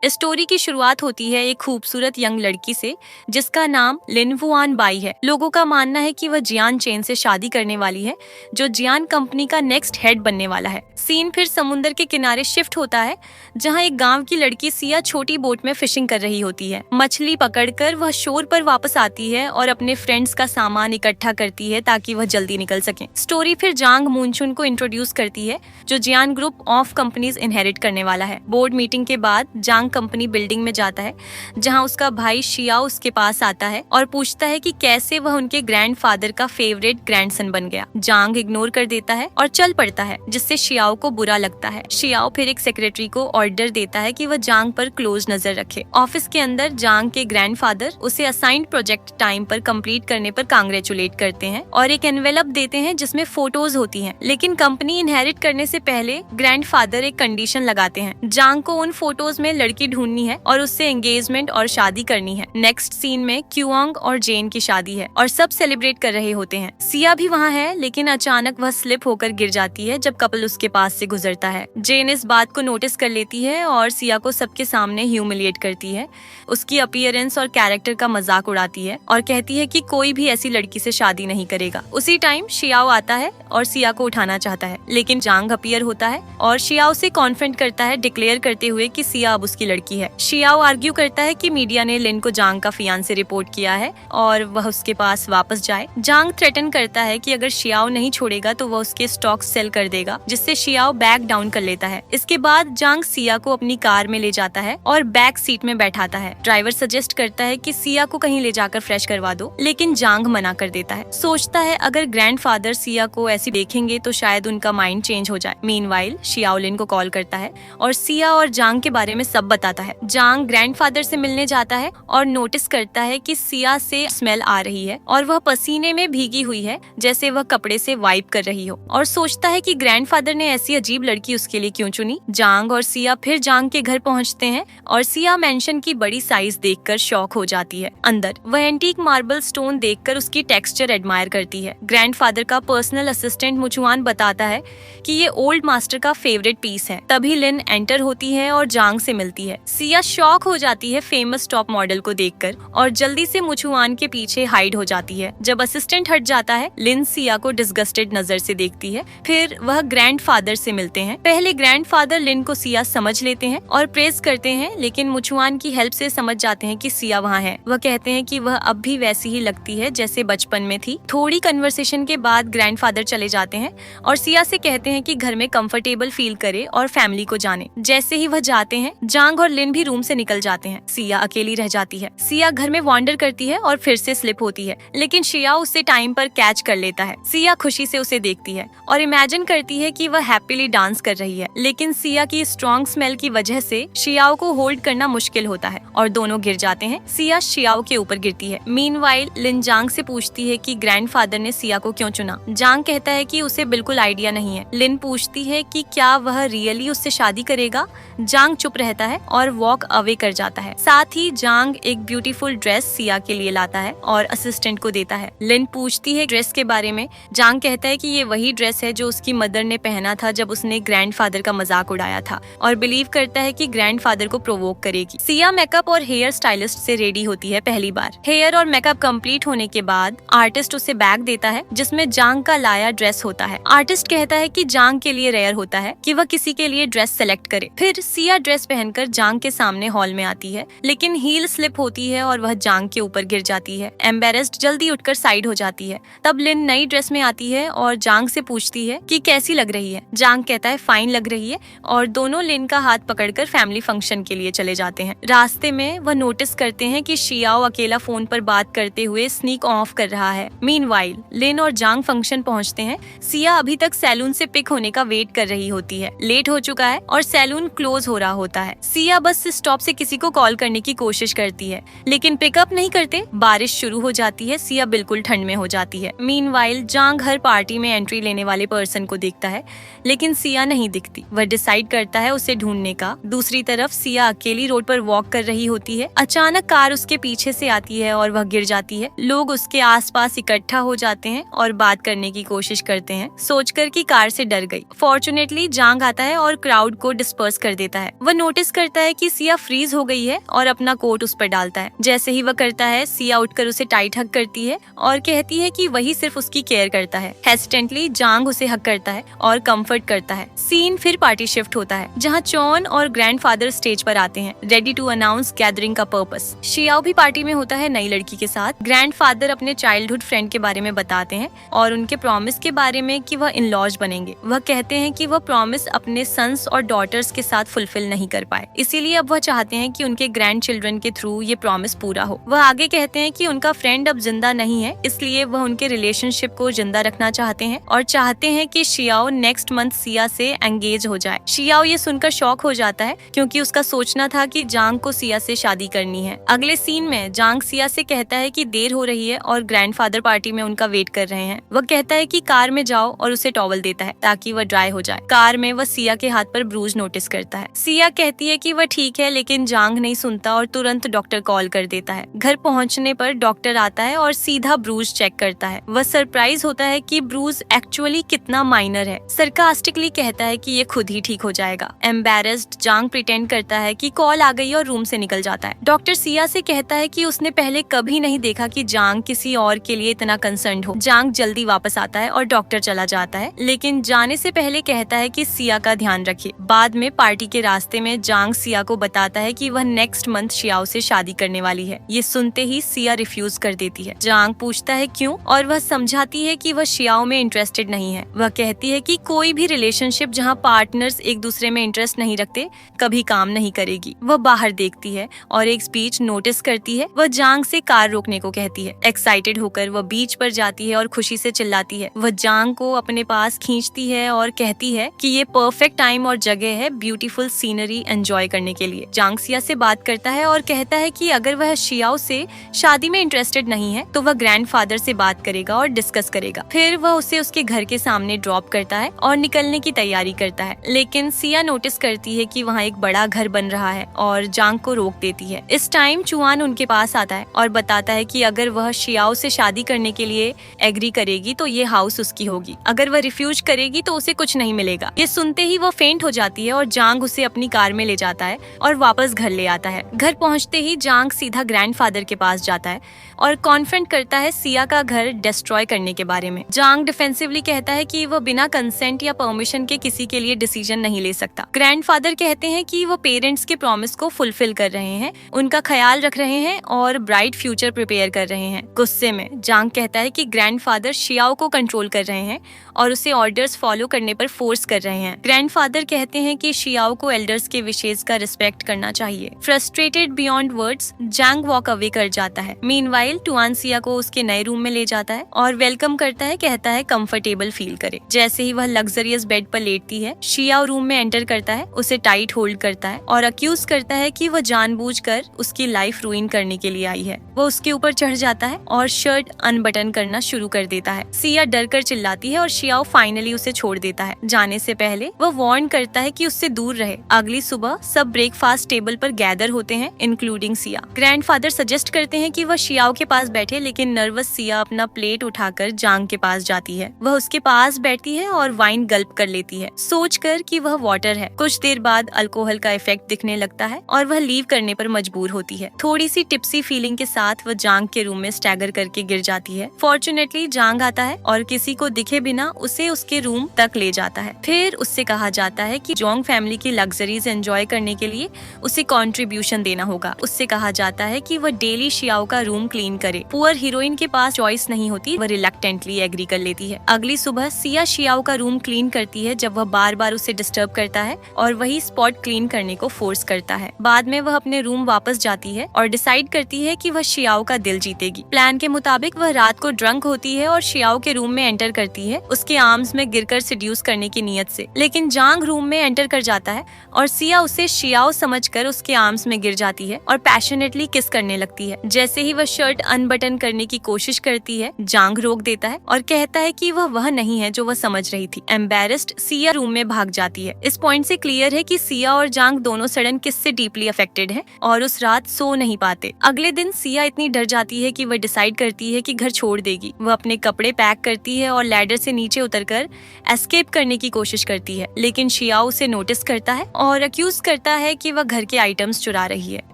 Story की शुरुआत होती है एक खूबसूरत यंग लड़की से जिसका नाम लिन वुआन बाई है। लोगों का मानना है कि वह जियान चेन से शादी करने वाली है, जो जियान कंपनी का नेक्स्ट हेड बनने वाला है। सीन फिर समुंदर के किनारे शिफ्ट होता है, जहां एक गांव की लड़की सिया छोटी बोट में फिशिंग कर रही होती है। मछली पकड़कर वह शोर पर वापस आती है और अपने फ्रेंड्स का सामान इकट्ठा करती है ताकि वह जल्दी निकल सके। स्टोरी फिर जांग मूनचुन को इंट्रोड्यूस करती है, जो जियान ग्रुप ऑफ कंपनीज इनहेरिट करने वाला है। बोर्ड मीटिंग के बाद जांग कंपनी बिल्डिंग में जाता है, जहां उसका भाई शियाओ उसके पास आता है और पूछता है कि कैसे वह उनके ग्रैंडफादर का फेवरेट ग्रैंडसन बन गया। जांग इग्नोर कर देता है और चल पड़ता है, जिससे शियाओ को बुरा लगता है। शियाओ फिर एक सेक्रेटरी को ऑर्डर देता है कि वह जांग पर क्लोज नजर रखे। ऑफिस के अंदर जांग के ग्रैंडफादर उसे असाइंड प्रोजेक्ट टाइम पर कंप्लीट करने पर कांग्रेचुलेट करते हैं और एक एनवेलप देते हैं जिसमें फोटोज होती हैं। लेकिन कंपनी इनहेरिट करने से पहले ग्रैंडफादर एक कंडीशन लगाते हैं, जांग को उन फोटोज में लड़की ढूंढनी है और उससे एंगेजमेंट और शादी करनी है। नेक्स्ट सीन में क्यूआंग और जेन की शादी है और सब सेलिब्रेट कर रहे होते हैं। सिया भी वहाँ है, लेकिन अचानक वह स्लिप होकर गिर जाती है जब कपल उसके पास से गुजरता है। जेन इस बात को नोटिस कर लेती है और सिया को सबके सामने ह्यूमिलिएट करती है, उसकी अपीयरेंस और कैरेक्टर का मजाक उड़ाती है और कहती है कि कोई भी ऐसी लड़की से शादी नहीं करेगा। उसी टाइम शियाओ आता है और सिया को उठाना चाहता है, लेकिन जांग अपीयर होता है और शियाओ से कॉन्फ्रेंट करता है, डिक्लेयर करते हुए कि सिया अब उसकी लड़की है। शियाओ आर्ग्यू करता है कि मीडिया ने लिन को जांग का फियांसे रिपोर्ट किया है और वह उसके पास वापस जाए। जांग थ्रेटन करता है कि अगर शियाओ नहीं छोड़ेगा तो वह उसके स्टॉक सेल कर देगा, जिससे शियाओ बैक डाउन कर लेता है। इसके बाद जांग सिया को अपनी कार में ले जाता है और बैक सीट में बैठाता है। ड्राइवर सजेस्ट करता है कि सिया को कहीं ले जाकर फ्रेश करवा दो, लेकिन जांग मना कर देता है। सोचता है अगर ग्रैंडफादर सिया को ऐसी देखेंगे तो शायद उनका माइंड चेंज हो जाए। मीनवाइल शियाओ लिन को कॉल करता है और सिया और जांग के बारे में सब बताता है। जांग ग्रैंडफादर से मिलने जाता है और नोटिस करता है कि सिया से स्मेल आ रही है और वह पसीने में भीगी हुई है, जैसे वह कपड़े से वाइप कर रही हो, और सोचता है कि ग्रैंडफादर ने ऐसी अजीब लड़की उसके लिए क्यों चुनी। जांग और सिया फिर जांग के घर पहुंचते हैं और सिया मेंशन की बड़ी साइज देखकर शॉक हो जाती है। अंदर वह एंटीक मार्बल स्टोन देखकर उसकी टेक्सचर एडमायर करती है। ग्रैंडफादर का पर्सनल असिस्टेंट मुचुआन बताता है कि ये ओल्ड मास्टर का फेवरेट पीस है। तभी लिन एंटर होती है और जांग से मिलती है। सिया शॉक हो जाती है फेमस टॉप मॉडल को देखकर और जल्दी से मुचुआन के पीछे हाइड हो जाती है। जब असिस्टेंट हट जाता है, लिन सिया को डिस्गस्टेड नजर से देखती है। फिर वह ग्रैंडफादर से मिलते हैं। पहले ग्रैंडफादर लिन को सिया समझ लेते हैं और प्रेज करते हैं, लेकिन मुचुआन की हेल्प से समझ जाते हैं कि सिया वहाँ है। वह कहते हैं कि वह अब भी वैसी ही लगती है जैसे बचपन में थी। थोड़ी कन्वर्सेशन के बाद ग्रैंडफादर चले जाते हैं और सिया से कहते हैं कि घर में कंफर्टेबल फील करे और फैमिली को जाने। जैसे ही वह जाते हैं, जांग और लिन भी रूम से निकल जाते हैं। सिया अकेली रह जाती है। सिया घर में वॉन्डर करती है और फिर से स्लिप होती है, लेकिन शियाओ उसे टाइम पर कैच कर लेता है। सिया खुशी से उसे देखती है और इमेजिन करती है कि वह हैप्पीली डांस कर रही है, लेकिन सिया की स्ट्रॉन्ग स्मेल की वजह से शियाओ को होल्ड करना मुश्किल होता है और दोनों गिर जाते हैं। सिया शियाओ के ऊपर गिरती है। मीनवाइल लिन जांग से पूछती है कि ग्रैंडफादर ने सिया को क्यों चुना। जांग कहता है कि उसे बिल्कुल आइडिया नहीं है। लिन पूछती है कि क्या वह रियली उससे शादी करेगा। जांग चुप रहता है और वॉक अवे कर जाता है। साथ ही जांग एक ब्यूटीफुल ड्रेस सिया के लिए लाता है और असिस्टेंट को देता है। लिन पूछती है ड्रेस के बारे में। जांग कहता है कि ये वही ड्रेस है जो उसकी मदर ने पहना था जब उसने ग्रैंडफादर का मजाक उड़ाया था, और बिलीव करता है कि ग्रैंडफादर को प्रोवोक करेगी। सिया मेकअप और हेयर स्टाइलिस्ट से रेडी होती है पहली बार। हेयर और मेकअप कंप्लीट होने के बाद आर्टिस्ट उसे बैग देता है जिसमें जांग का लाया ड्रेस होता है। आर्टिस्ट कहता है कि जांग के लिए रेयर होता है कि वह किसी के लिए ड्रेस सेलेक्ट करे। फिर सिया ड्रेस पहनकर जांग के सामने हॉल में आती है, लेकिन हील स्लिप होती है और वह जांग के ऊपर गिर जाती है। एम्बेरेस्ड जल्दी उठकर साइड हो जाती है। तब लिन नई ड्रेस में आती है और जांग से पूछती है कि कैसी लग रही है। जांग कहता है फाइन लग रही है और दोनों लिन का हाथ पकड़कर फैमिली फंक्शन के लिए चले जाते हैं। रास्ते में वह नोटिस करते हैं कि शियाओ अकेला फोन पर बात करते हुए स्नीक ऑफ कर रहा है। मीनवाइल लिन और जांग फंक्शन पहुंचते हैं। सिया अभी तक सैलून से पिक होने का वेट कर रही होती है। लेट हो चुका है और सैलून क्लोज हो रहा होता है। सिया बस स्टॉप से किसी को कॉल करने की कोशिश करती है, लेकिन पिकअप नहीं करते। बारिश शुरू हो जाती है। सिया बिल्कुल ठंड में हो जाती है। मीनवाइल जांग हर पार्टी में एंट्री लेने वाले पर्सन को देखता है, लेकिन सिया नहीं दिखती। वह डिसाइड करता है उसे ढूंढने का। दूसरी तरफ सिया अकेली रोड पर वॉक कर रही होती है। अचानक कार उसके पीछे से आती है और वह गिर जाती है। लोग उसके आसपास इकट्ठा हो जाते हैं और बात करने की कोशिश करते हैं, सोचकर कि कार से डर गई। फॉर्चुनेटली जांग आता है और क्राउड को डिस्पर्स कर देता है। वह नोटिस करता करता है कि सिया फ्रीज हो गई है और अपना कोट उस पर डालता है। जैसे ही वह करता है, सिया उठकर उसे टाइट हग करती है और कहती है कि वही सिर्फ उसकी केयर करता है। हेसिटेंटली जांग उसे हग करता है और कंफर्ट करता है। सीन फिर पार्टी शिफ्ट होता है, जहाँ चॉन और ग्रैंडफादर स्टेज पर आते हैं, रेडी टू अनाउंस गैदरिंग का पर्पस। शियाओ भी पार्टी में होता है नई लड़की के साथ। ग्रैंडफादर अपने चाइल्डहुड फ्रेंड के बारे में बताते हैं और उनके प्रॉमिस के बारे में कि वह इन लॉज बनेंगे। वह कहते हैं कि वह प्रॉमिस अपने सन्स और डॉटर्स के साथ फुलफिल नहीं कर पाए, इसीलिए अब वह चाहते हैं कि उनके ग्रैंड चिल्ड्रन के थ्रू ये प्रॉमिस पूरा हो। वह आगे कहते हैं कि उनका फ्रेंड अब जिंदा नहीं है, इसलिए वह उनके रिलेशनशिप को जिंदा रखना चाहते हैं और चाहते हैं कि शियाओ नेक्स्ट मंथ सिया से एंगेज हो जाए। शियाओ ये सुनकर शॉक हो जाता है, क्योंकि उसका सोचना था कि जांग को सिया से शादी करनी है। अगले सीन में जांग सिया से कहता है कि देर हो रही है और ग्रैंडफादर पार्टी में उनका वेट कर रहे हैं। वह कहता है कि कार में जाओ और उसे टॉवल देता है ताकि वह ड्राई हो जाए। कार में वह सिया के हाथ पर ब्रूज नोटिस करता है। सिया कहती है कि वह ठीक है, लेकिन जांग नहीं सुनता और तुरंत डॉक्टर कॉल कर देता है। घर पहुंचने पर डॉक्टर आता है और सीधा ब्रूज चेक करता है। वह सरप्राइज होता है कि ब्रूज एक्चुअली कितना माइनर है। सरकास्टिकली कहता है कि ये खुद ही ठीक हो जाएगा। एम्बैरेस्ड जांग प्रिटेंड करता है कि कॉल आ गई और रूम से निकल जाता है। डॉक्टर सिया से कहता है कि उसने पहले कभी नहीं देखा कि जांग किसी और के लिए इतना कंसर्न्ड हो। जांग जल्दी वापस आता है और डॉक्टर चला जाता है, लेकिन जाने से पहले कहता है कि सिया का ध्यान रखे। बाद में पार्टी के रास्ते में जांग सिया को बताता है कि वह नेक्स्ट मंथ शियाओ से शादी करने वाली है। ये सुनते ही सिया रिफ्यूज कर देती है। जांग पूछता है क्यों, और वह समझाती है कि वह शियाओ में इंटरेस्टेड नहीं है। वह कहती है कि कोई भी रिलेशनशिप जहाँ पार्टनर्स एक दूसरे में इंटरेस्ट नहीं रखते कभी काम नहीं करेगी। वह बाहर देखती है और एक स्पीच नोटिस करती है। वह जांग से कार रोकने को कहती है। एक्साइटेड होकर वह बीच पर जाती है और खुशी से चिल्लाती है। वह जांग को अपने पास खींचती है और कहती है कि ये परफेक्ट टाइम और जगह है ब्यूटीफुल सीनरी एंजॉय करने के लिए। जांग सिया से बात करता है और कहता है कि अगर वह शियाओ से शादी में इंटरेस्टेड नहीं है तो वह ग्रैंडफादर से बात करेगा और डिस्कस करेगा। फिर वह उसे उसके घर के सामने ड्रॉप करता है और निकलने की तैयारी करता है, लेकिन सिया नोटिस करती है कि वहाँ एक बड़ा घर बन रहा है और जांग को रोक देती है। इस टाइम चुआन उनके पास आता है और बताता है कि अगर वह शियाओ से शादी करने के लिए एग्री करेगी तो ये हाउस उसकी होगी, अगर वह रिफ्यूज करेगी तो उसे कुछ नहीं मिलेगा। ये सुनते ही वह फेंट हो जाती है और जांग उसे अपनी कार में ले जाता है और वापस घर ले आता है। घर पहुंचते ही जांग सीधा ग्रैंडफादर के पास जाता है और कॉन्फ्रंट करता है सिया का घर डिस्ट्रॉय करने के बारे में। जांग डिफेंसिवली कहता है कि वह बिना कंसेंट या परमिशन के किसी के लिए डिसीजन नहीं ले सकता। ग्रैंडफादर कहते हैं कि वो पेरेंट्स के प्रॉमिस को फुलफिल कर रहे हैं, उनका ख्याल रख रहे हैं और ब्राइट फ्यूचर प्रिपेयर कर रहे हैं। गुस्से में जांग कहता है कि ग्रैंडफादर शियाओ को कंट्रोल कर रहे हैं और उसे ऑर्डर्स फॉलो करने पर फोर्स कर रहे हैं। ग्रैंडफादर कहते हैं कि शियाओ को एल्डर्स के विशेष का रिस्पेक्ट करना चाहिए। फ्रस्ट्रेटेड बियॉन्ड वर्ड्स जांग वॉक अवे कर जाता है। मीनवाइल टुआन सिया को उसके नए रूम में ले जाता है और वेलकम करता है, कहता है कंफर्टेबल फील करे। जैसे ही वह लग्जरियस बेड पर लेटती है, शियाओ रूम में एंटर करता है, उसे टाइट होल्ड करता है और अक्यूज करता है कि वह जानबूझकर उसकी लाइफ रूइन करने के लिए आई है। वो उसके ऊपर चढ़ जाता है और शर्ट अनबटन करना शुरू कर देता है। सिया डर कर चिल्लाती है और शियाओ फाइनली उसे छोड़ देता है। जाने से पहले वह वार्न करता है कि उससे दूर रहे। अगली सुबह सब ब्रेकफास्ट टेबल पर गैदर होते हैं, इंक्लूडिंग सिया। ग्रैंडफादर सजेस्ट करते हैं कि वह शियाओ के पास बैठे, लेकिन नर्वस सिया अपना प्लेट उठाकर जांग के पास जाती है। वह उसके पास बैठती है और वाइन गल्प कर लेती है, सोचकर कि वह वाटर है। कुछ देर बाद अल्कोहल का इफेक्ट दिखने लगता है और वह लीव करने पर मजबूर होती है। थोड़ी सी टिप्सी फीलिंग के साथ वह जांग के रूम में स्टैगर करके गिर जाती है। फॉर्चुनेटली जांग आता है और किसी को दिखे बिना उसे उसके रूम तक ले जाता है। फिर उससे कहा जाता है कि जोंग फैमिली की लग्जरीज एंजॉय करने के लिए उसे कंट्रीब्यूशन देना होगा। उससे कहा जाता है कि वह डेली शियाओ का रूम क्लीन करे। पुअर हीरोइन के पास चॉइस नहीं होती, वह रिलक्टेंटली एग्री कर लेती है। अगली सुबह सिया शियाओ का रूम क्लीन करती है जब वह बार बार उसे डिस्टर्ब करता है और वही स्पॉट क्लीन करने को फोर्स करता है। बाद में वह अपने रूम वापस जाती है और डिसाइड करती है कि वह शियाओ का दिल जीतेगी। प्लान के मुताबिक वह रात को ड्रंक होती है और शियाओ के रूम में एंटर करती है, उसके आर्म्स में गिरकर सेड्यूस करने की नीयत से। लेकिन जांग रूम में एंटर कर जाता है और सिया उसे शियाओ समझकर उसके आर्म्स में गिर जाती है और पैशनेटली किस करने लगती है। जैसे ही वह शर्ट अनबटन करने की कोशिश करती है, जांग रोक देता है और कहता है कि वह नहीं है जो वह समझ रही थी। एम्बैरेस्ड सिया रूम में भाग जाती है। इस पॉइंट से क्लियर है कि सिया और जांग दोनों सडन किस से डीपली अफेक्टेड है और उस रात सो नहीं पाते। अगले दिन सिया इतनी डर जाती है कि वह डिसाइड करती है कि घर छोड़ देगी। वह अपने कपड़े पैक करती है और लैडर से नीचे उतरकर एस्केप करने की कोशिश करती है, लेकिन शियाओ उसे नोटिस करता है और अक्यूज करता करता है कि वह घर के आइटम्स चुरा रही है।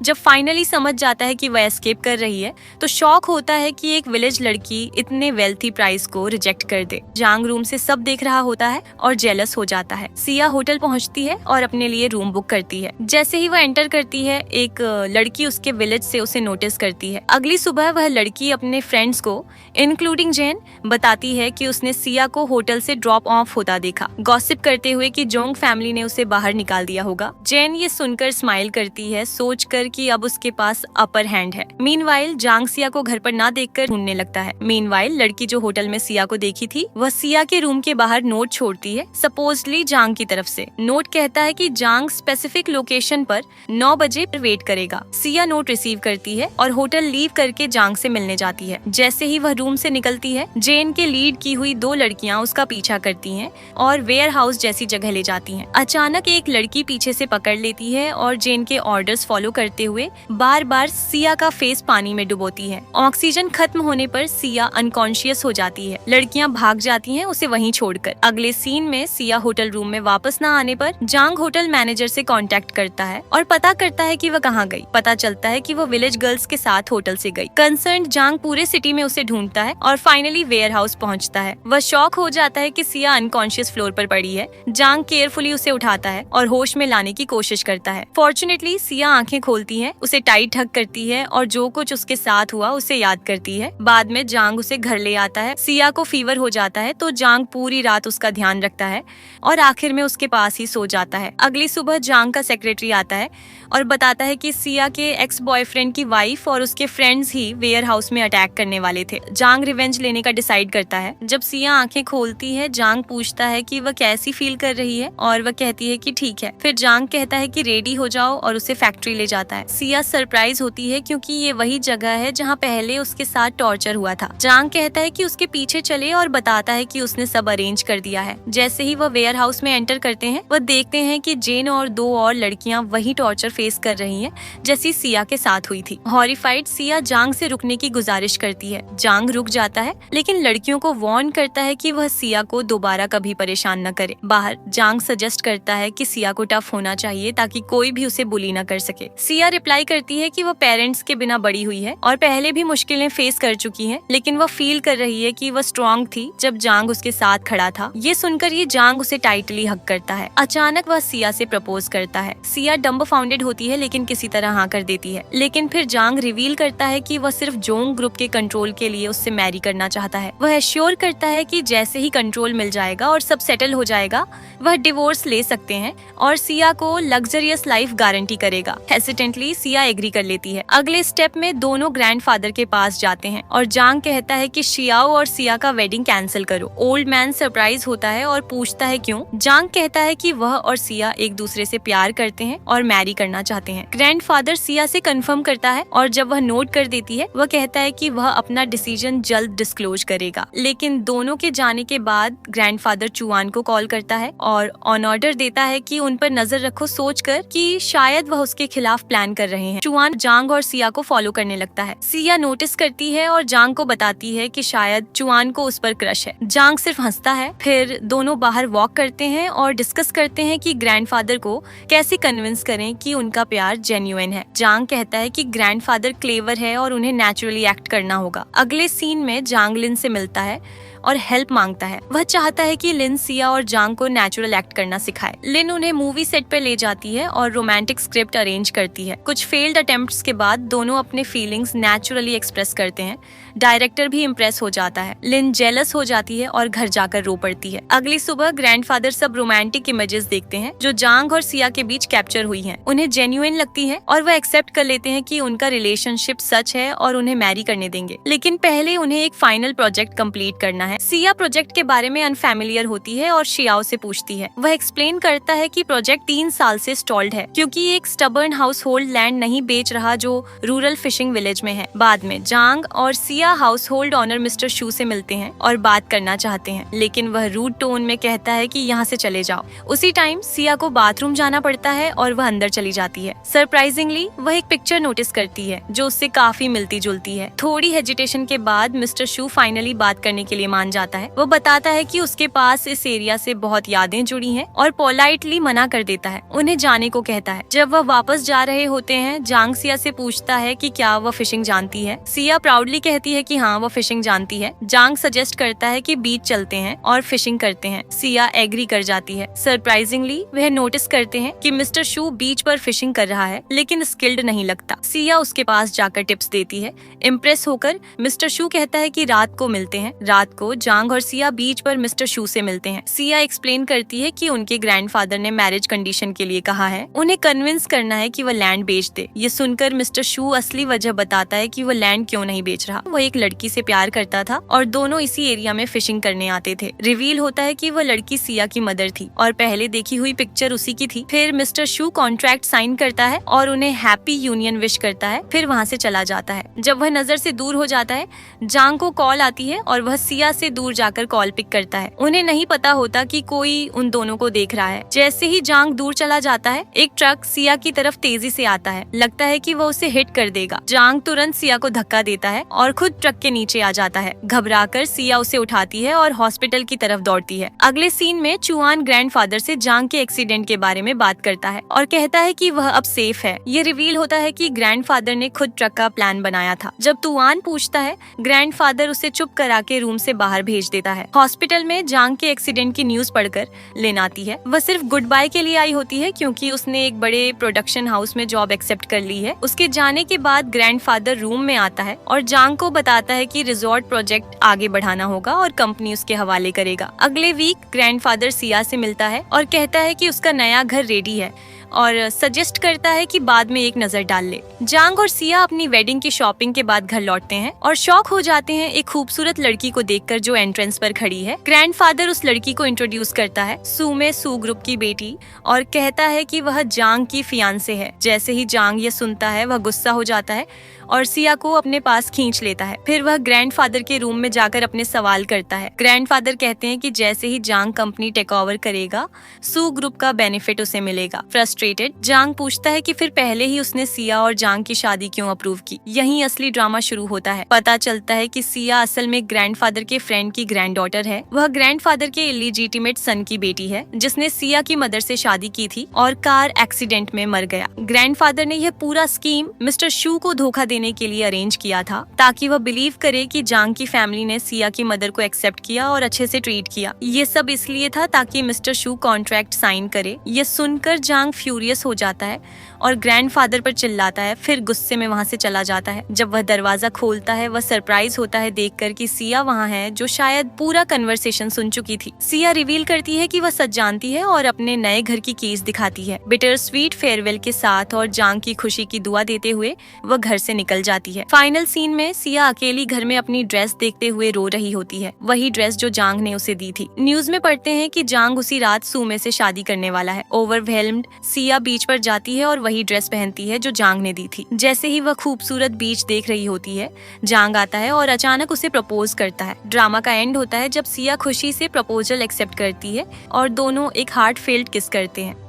जब फाइनली समझ जाता है कि वह एस्केप कर रही है तो शॉक होता है कि एक विलेज लड़की इतने वेल्थी प्राइस को रिजेक्ट कर दे। जांग रूम से सब देख रहा होता है और जेलस हो जाता है। सिया होटल पहुंचती है और अपने लिए रूम बुक करती है। जैसे ही वह एंटर करती है एक लड़की उसके विलेज से उसे नोटिस करती है। अगली सुबह वह लड़की अपने फ्रेंड्स को इंक्लूडिंग जेन बताती है कि उसने सिया को होटल से ड्रॉप ऑफ होता देखा, गॉसिप करते हुए कि जोंग फैमिली ने उसे बाहर निकाल दिया होगा। जेन ये सुनकर स्माइल करती है, सोचकर कि अब उसके पास अपर हैंड है। मीनवाइल जांग सिया को घर पर ना देखकर ढूंढने लगता है। मीनवाइल लड़की जो होटल में सिया को देखी थी वह सिया के रूम के बाहर नोट छोड़ती है, सपोजली जांग की तरफ से। नोट कहता है कि जांग स्पेसिफिक लोकेशन पर 9 बजे वेट करेगा। सिया नोट रिसीव करती है और होटल लीव करके जांग से मिलने जाती है। जैसे ही वह रूम से निकलती है जेन के लीड की हुई 2 लड़कियां उसका पीछा करती हैं और वेयर हाउस जैसी जगह ले जाती हैं। अचानक एक लड़की पीछे से पकड़ लेती है और जेन के ऑर्डर्स फॉलो करते हुए बार बार सिया का फेस पानी में डुबोती है। ऑक्सीजन खत्म होने पर सिया अनकॉन्शियस हो जाती है। लड़कियां भाग जाती हैं उसे वहीं छोड़कर। अगले सीन में सिया होटल रूम में वापस न आने पर जांग होटल मैनेजर से कांटेक्ट करता है और पता करता है कि वह कहाँ गई। पता चलता है कि वह विलेज गर्ल्स के साथ होटल से गई। कंसर्न जांग पूरे सिटी में उसे ढूंढता है और फाइनली वेयर हाउस पहुँचता है। वह शॉक हो जाता है कि सिया अनकॉन्शियस फ्लोर पर पड़ी है। जांग केयरफुली उसे उठाता है और होश में लाने की कोशिश करता है। फॉर्चुनेटली सिया आंखें खोलती है, उसे टाइट हग करती है और जो कुछ उसके साथ हुआ उसे याद करती है। बाद में जांग उसे घर ले आता है। सिया को फीवर हो जाता है तो जांग पूरी रात उसका ध्यान रखता है और आखिर में उसके पास ही सो जाता है। अगली सुबह जांग का सेक्रेटरी आता है और बताता है कि सिया के एक्स बॉयफ्रेंड की वाइफ और उसके फ्रेंड्स ही वेयर हाउस में अटैक करने वाले थे। जांग रिवेंज लेने का डिसाइड करता है। जब सिया आंखें खोलती है जांग पूछता है कि वह कैसी फील कर रही है और वह कहती है कि ठीक है। फिर जांग कहता है कि रेडी हो जाओ और उसे फैक्ट्री ले जाता है। सिया सरप्राइज होती है क्योंकि ये वही जगह है जहाँ पहले उसके साथ टॉर्चर हुआ था। जांग कहता है कि उसके पीछे चले और बताता है कि उसने सब अरेंज कर दिया है। जैसे ही वह वेयर हाउस में एंटर करते हैं वह देखते हैं कि जेन और 2 और लड़कियां वही टॉर्चर फेस कर रही हैं जैसी सिया के साथ हुई थी। हॉरिफाइड सिया जांग से रुकने की गुजारिश करती है। जांग रुक जाता है लेकिन लड़कियों को वार्न करता है कि वह सिया को दोबारा कभी परेशान न करे। बाहर जांग सजेस्ट करता है कि सिया को टफ होना चाहिए ताकि कोई भी उसे बुली न कर सके। सिया रिप्लाई करती है कि वह पेरेंट्स के बिना बड़ी हुई है और पहले भी मुश्किलें फेस कर चुकी है, लेकिन वह फील कर रही है कि वह स्ट्रॉन्ग थी जब जांग उसके साथ खड़ा था। ये सुनकर ये जांग उसे टाइटली हग करता है। अचानक वह सिया से प्रपोज करता है। सिया डम्बफाउंडेड होती है लेकिन किसी तरह हाँ कर देती है। लेकिन फिर जांग रिवील करता है कि वह सिर्फ जोंग ग्रुप के कंट्रोल के लिए उससे मैरी करना चाहता है। वह एश्योर करता है कि जैसे ही कंट्रोल मिल जाएगा और सब सेटल हो जाएगा वह डिवोर्स ले सकते हैं और सिया को लग्जरियस लाइफ गारंटी करेगा। हेसिटेंटली सिया एग्री कर लेती है। अगले स्टेप में दोनों ग्रैंडफादर के पास जाते हैं और जांग कहता है कि शियाओ और सिया का वेडिंग कैंसिल करो। ओल्ड मैन सरप्राइज होता है और पूछता है क्यों। जांग कहता है कि वह और सिया एक दूसरे से प्यार करते हैं और मैरी करना चाहते हैं। ग्रैंडफादर सिया से कंफर्म करता है और जब वह नोट कर देती है वह कहता है कि वह अपना डिसीजन जल्द डिस्क्लोज करेगा। लेकिन दोनों के जाने के बाद ग्रैंडफादर चुआन को कॉल करता है और ऑन ऑर्डर देता है कि उन पर नजर रखो, सोचकर कि शायद वह उसके खिलाफ प्लान कर रहे हैं। चुआन जांग और सिया को फॉलो करने लगता है। सिया नोटिस करती है और जांग को बताती है कि शायद चुआन को उस पर क्रश है। जांग सिर्फ हंसता है। फिर दोनों बाहर वॉक करते हैं और डिस्कस करते हैं कि ग्रैंडफादर को कैसे कन्विंस करें कि उनका प्यार जेन्युइन है। जांग कहता है कि ग्रैंडफादर क्लेवर है और उन्हें नेचुरली एक्ट करना होगा। अगले सीन में जांग लिन से मिलता है और हेल्प मांगता है। वह चाहता है कि लिन सिया और जांग को नेचुरल एक्ट करना सिखाए। लिन उन्हें मूवी सेट पर ले जाती है और रोमांटिक स्क्रिप्ट अरेंज करती है। कुछ फेल्ड अटेम्प्ट्स के बाद दोनों अपने फीलिंग्स नेचुरली एक्सप्रेस करते हैं। डायरेक्टर भी इम्प्रेस हो जाता है। लिन जेलस हो जाती है और घर जाकर रो पड़ती है। अगली सुबह ग्रैंडफादर सब रोमांटिक इमेजेस देखते हैं जो जांग और सिया के बीच कैप्चर हुई हैं। उन्हें जेन्युइन लगती है और वह एक्सेप्ट कर लेते हैं कि उनका रिलेशनशिप सच है और उन्हें मैरी करने देंगे। लेकिन पहले उन्हें एक फाइनल प्रोजेक्ट कंप्लीट करना है। सिया प्रोजेक्ट के बारे में अनफैमिलियर होती है और शियाओ से पूछती है। वह एक्सप्लेन करता है कि प्रोजेक्ट 3 साल से स्टॉल्ड है क्योंकि एक स्टबर्न हाउस होल्ड लैंड नहीं बेच रहा जो रूरल फिशिंग विलेज में है। बाद में जांग और Xia household owner Mr Shu से मिलते हैं और बात करना चाहते हैं, लेकिन वह रूड टोन में कहता है कि यहाँ से चले जाओ। उसी टाइम सिया को बाथरूम जाना पड़ता है और वह अंदर चली जाती है। सरप्राइजिंगली वह एक पिक्चर नोटिस करती है जो उससे काफी मिलती जुलती है। थोड़ी हेजिटेशन के बाद मिस्टर शू फाइनली बात करने के लिए मान मान जाता है। वो बताता है कि उसके पास इस एरिया से बहुत यादें जुड़ी हैं और पोलाइटली मना कर देता है, उन्हें जाने को कहता है। जब वह वापस जा रहे होते हैं, जांग सिया से पूछता है कि क्या वह फिशिंग जानती है। सिया प्राउडली कहती है कि हाँ, वह फिशिंग जानती है। जांग सजेस्ट करता है कि बीच चलते हैं और फिशिंग करते हैं। सिया एग्री कर जाती है। सरप्राइजिंगली वह नोटिस करते हैं कि मिस्टर शू बीच पर फिशिंग कर रहा है, लेकिन स्किल्ड नहीं लगता। सिया उसके पास जाकर टिप्स देती है। इम्प्रेस होकर मिस्टर शू कहता है कि रात को मिलते हैं। रात को जांग और सिया बीच पर मिस्टर शू से मिलते हैं। सिया एक्सप्लेन करती है कि उनके ग्रैंडफादर ने मैरिज कंडीशन के लिए कहा है, उन्हें कन्विंस करना है कि वह लैंड बेच दे। ये सुनकर मिस्टर शू असली वजह बताता है कि वह लैंड क्यों नहीं बेच रहा। वो एक लड़की से प्यार करता था और दोनों इसी एरिया में फिशिंग करने आते थे। रिवील होता है कि वह लड़की सिया की मदर थी और पहले देखी हुई पिक्चर उसी की थी। फिर मिस्टर शू कॉन्ट्रैक्ट साइन करता है और उन्हें हैप्पी यूनियन विश करता है, फिर वहाँ से चला जाता है। जब वह नजर से दूर हो जाता है, जांग को कॉल आती है और वह सिया से दूर जाकर कॉल पिक करता है। उन्हें नहीं पता होता कि कोई उन दोनों को देख रहा है। जैसे ही जांग दूर चला जाता है, एक ट्रक सिया की तरफ तेजी से आता है। लगता है कि वह उसे हिट कर देगा। जांग तुरंत सिया को धक्का देता है और खुद ट्रक के नीचे आ जाता है। घबराकर सिया उसे उठाती है और हॉस्पिटल की तरफ दौड़ती है। अगले सीन में चुआन ग्रैंडफादर से जांग के एक्सीडेंट के बारे में बात करता है और कहता है कि वह अब सेफ है। ये रिवील होता है कि ग्रैंडफादर ने खुद ट्रक का प्लान बनाया था। जब तुआन पूछता है, ग्रैंडफादर उसे चुप करा के रूम से बाहर भेज देता है। हॉस्पिटल में जांग के एक्सीडेंट की न्यूज पढ़कर लिन आती है। वह सिर्फ गुड बाय के लिए आई होती है क्योंकि उसने एक बड़े प्रोडक्शन हाउस में जॉब एक्सेप्ट कर ली है। उसके जाने के बाद ग्रैंडफादर रूम में आता है और जांग को बताता है कि रिजॉर्ट प्रोजेक्ट आगे बढ़ाना होगा और कंपनी उसके हवाले करेगा। अगले वीक ग्रैंडफादर सिया से मिलता है और कहता है कि उसका नया घर रेडी है और सजेस्ट करता है कि बाद में एक नजर डाल ले। जांग और सिया अपनी वेडिंग की शॉपिंग के बाद घर लौटते हैं और शॉक हो जाते हैं एक खूबसूरत लड़की को देखकर जो एंट्रेंस पर खड़ी है। ग्रैंडफादर उस लड़की को इंट्रोड्यूस करता है, सुमे सू ग्रुप की बेटी, और कहता है कि वह जांग की फियांसे है। जैसे ही जांग ये सुनता है, वह गुस्सा हो जाता है और सिया को अपने पास खींच लेता है। फिर वह ग्रैंडफादर के रूम में जाकर अपने सवाल करता है। ग्रैंडफादर कहते हैं कि जैसे ही जांग कंपनी टेक ओवर करेगा, सू ग्रुप का बेनिफिट उसे मिलेगा। फ्रस्ट्रेटेड जांग पूछता है कि फिर पहले ही उसने सिया और जांग की शादी क्यों अप्रूव की। यहीं असली ड्रामा शुरू होता है। पता चलता है कि सिया असल में ग्रैंडफादर के फ्रेंड की ग्रैंडडॉटर है। वह ग्रैंडफादर के इलीजिटिमेट सन की बेटी है, जिसने सिया की मदर से शादी की थी और कार एक्सीडेंट में मर गया। ग्रैंडफादर ने यह पूरा स्कीम मिस्टर शू को धोखा देने के लिए अरेंज किया था, ताकि वह बिलीव करे कि जांग की फैमिली ने सिया की मदर को एक्सेप्ट किया और अच्छे से ट्रीट किया। ये सब इसलिए था ताकि मिस्टर शू कॉन्ट्रैक्ट साइन करे। ये सुनकर जांग फ्यूरियस हो जाता है और ग्रैंडफादर पर चिल्लाता है, फिर गुस्से में वहाँ से चला जाता है। जब वह दरवाजा खोलता है, वह सरप्राइज होता है देखकर कि सिया वहाँ है, जो शायद पूरा कन्वर्सेशन सुन चुकी थी। सिया रिवील करती है कि वह सच जानती है और अपने नए घर की कीज दिखाती है। बिटर स्वीट फेयरवेल के साथ और जांग की खुशी की दुआ देते हुए वह घर से निकल जाती है। फाइनल सीन में सिया अकेली घर में अपनी ड्रेस देखते हुए रो रही होती है, वही ड्रेस जो जांग ने उसे दी थी। न्यूज में पढ़ते हैं कि जांग उसी रात सुमे से शादी करने वाला है। ओवरवेल्म्ड सिया बीच पर जाती है और वही ड्रेस पहनती है जो जांग ने दी थी। जैसे ही वह खूबसूरत बीच देख रही होती है, जांग आता है और अचानक उसे प्रपोज करता है। ड्रामा का एंड होता है जब सिया खुशी से प्रपोजल एक्सेप्ट करती है और दोनों एक हार्ट फेल्ड किस करते हैं।